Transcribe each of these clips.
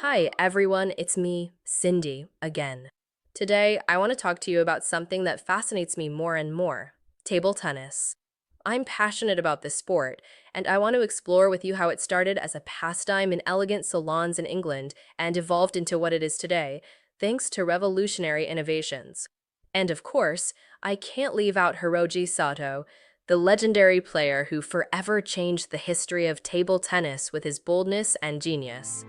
Hi, everyone. It's me, Cindy, again. Today, I want to talk to you about something that fascinates me more and more table tennis. I'm passionate about this sport, and I want to explore with you how it started as a pastime in elegant salons in England and evolved into what it is today, thanks to revolutionary innovations. And of course, I can't leave out Hiroji Sato, the legendary player who forever changed the history of table tennis with his boldness and genius.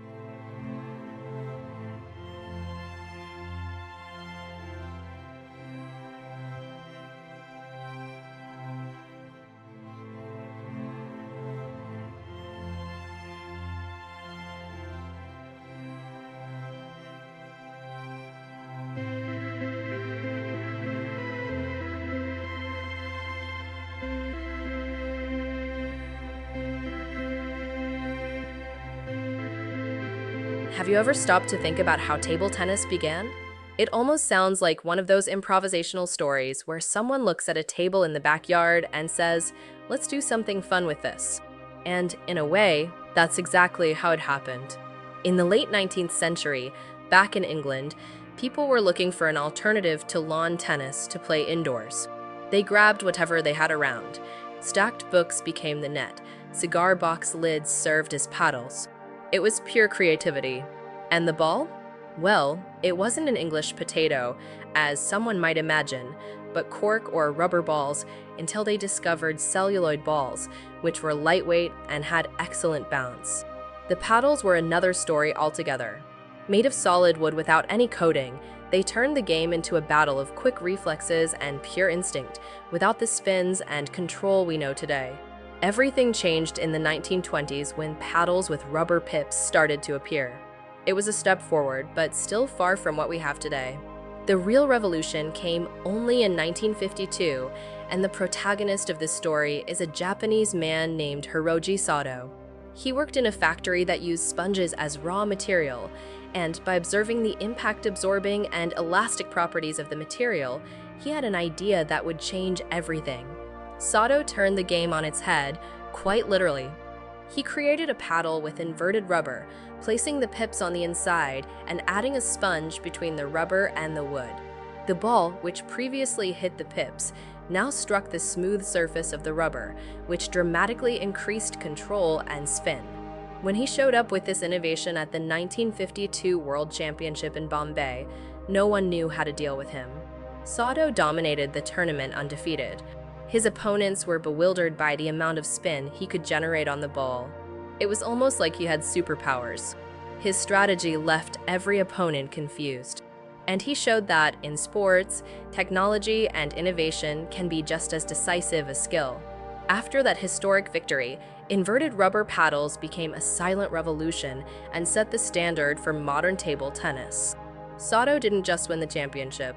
Have you ever stopped to think about how table tennis began? It almost sounds like one of those improvisational stories where someone looks at a table in the backyard and says, let's do something fun with this. And in a way, that's exactly how it happened. In the late 19th century, back in England, people were looking for an alternative to lawn tennis to play indoors. They grabbed whatever they had around. Stacked books became the net, cigar box lids served as paddles. It was pure creativity. And the ball? Well, it wasn't an English potato, as someone might imagine, but cork or rubber balls until they discovered celluloid balls, which were lightweight and had excellent bounce. The paddles were another story altogether. Made of solid wood without any coating, they turned the game into a battle of quick reflexes and pure instinct, without the spins and control we know today. Everything changed in the 1920s when paddles with rubber pips started to appear. It was a step forward, but still far from what we have today. The real revolution came only in 1952, and the protagonist of this story is a Japanese man named Hiroji Sato. He worked in a factory that used sponges as raw material, and by observing the impact-absorbing and elastic properties of the material, he had an idea that would change everything. Sato turned the game on its head, quite literally. He created a paddle with inverted rubber, placing the pips on the inside and adding a sponge between the rubber and the wood. The ball, which previously hit the pips, now struck the smooth surface of the rubber, which dramatically increased control and spin. When he showed up with this innovation at the 1952 World Championship in Bombay, no one knew how to deal with him. Sato dominated the tournament undefeated. His opponents were bewildered by the amount of spin he could generate on the ball. It was almost like he had superpowers. His strategy left every opponent confused. And he showed that, in sports, technology and innovation can be just as decisive as skill. After that historic victory, inverted rubber paddles became a silent revolution and set the standard for modern table tennis. Sato didn't just win the championship.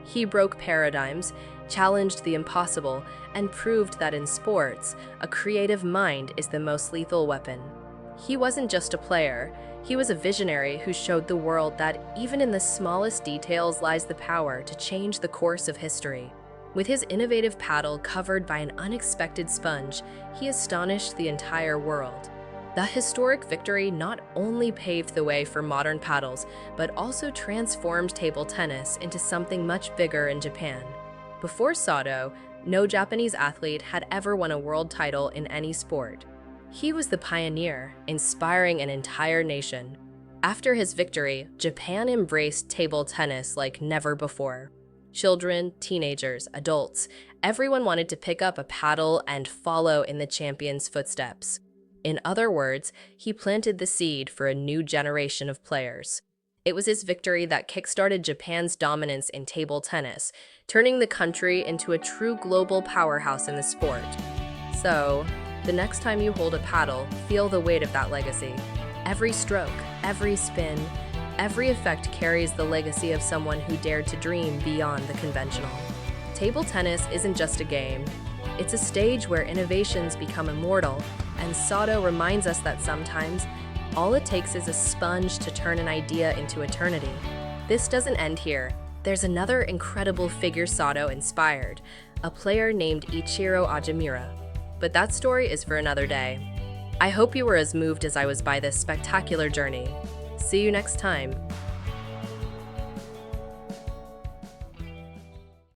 He broke paradigms, challenged the impossible, and proved that in sports, a creative mind is the most lethal weapon. He wasn't just a player, he was a visionary who showed the world that even in the smallest details lies the power to change the course of history. With his innovative paddle covered by an unexpected sponge, he astonished the entire world. The historic victory not only paved the way for modern paddles, but also transformed table tennis into something much bigger in Japan. Before Sato, no Japanese athlete had ever won a world title in any sport. He was the pioneer, inspiring an entire nation. After his victory, Japan embraced table tennis like never before. Children, teenagers, adults, everyone wanted to pick up a paddle and follow in the champion's footsteps. In other words, he planted the seed for a new generation of players. It was his victory that kickstarted Japan's dominance in table tennis, turning the country into a true global powerhouse in the sport. So, the next time you hold a paddle, feel the weight of that legacy. Every stroke, every spin, every effect carries the legacy of someone who dared to dream beyond the conventional. Table tennis isn't just a game. It's a stage where innovations become immortal, and Sato reminds us that sometimes, all it takes is a sponge to turn an idea into eternity. This doesn't end here. There's another incredible figure Sato inspired, a player named Ichiro Ajimura. But that story is for another day. I hope you were as moved as I was by this spectacular journey. See you next time.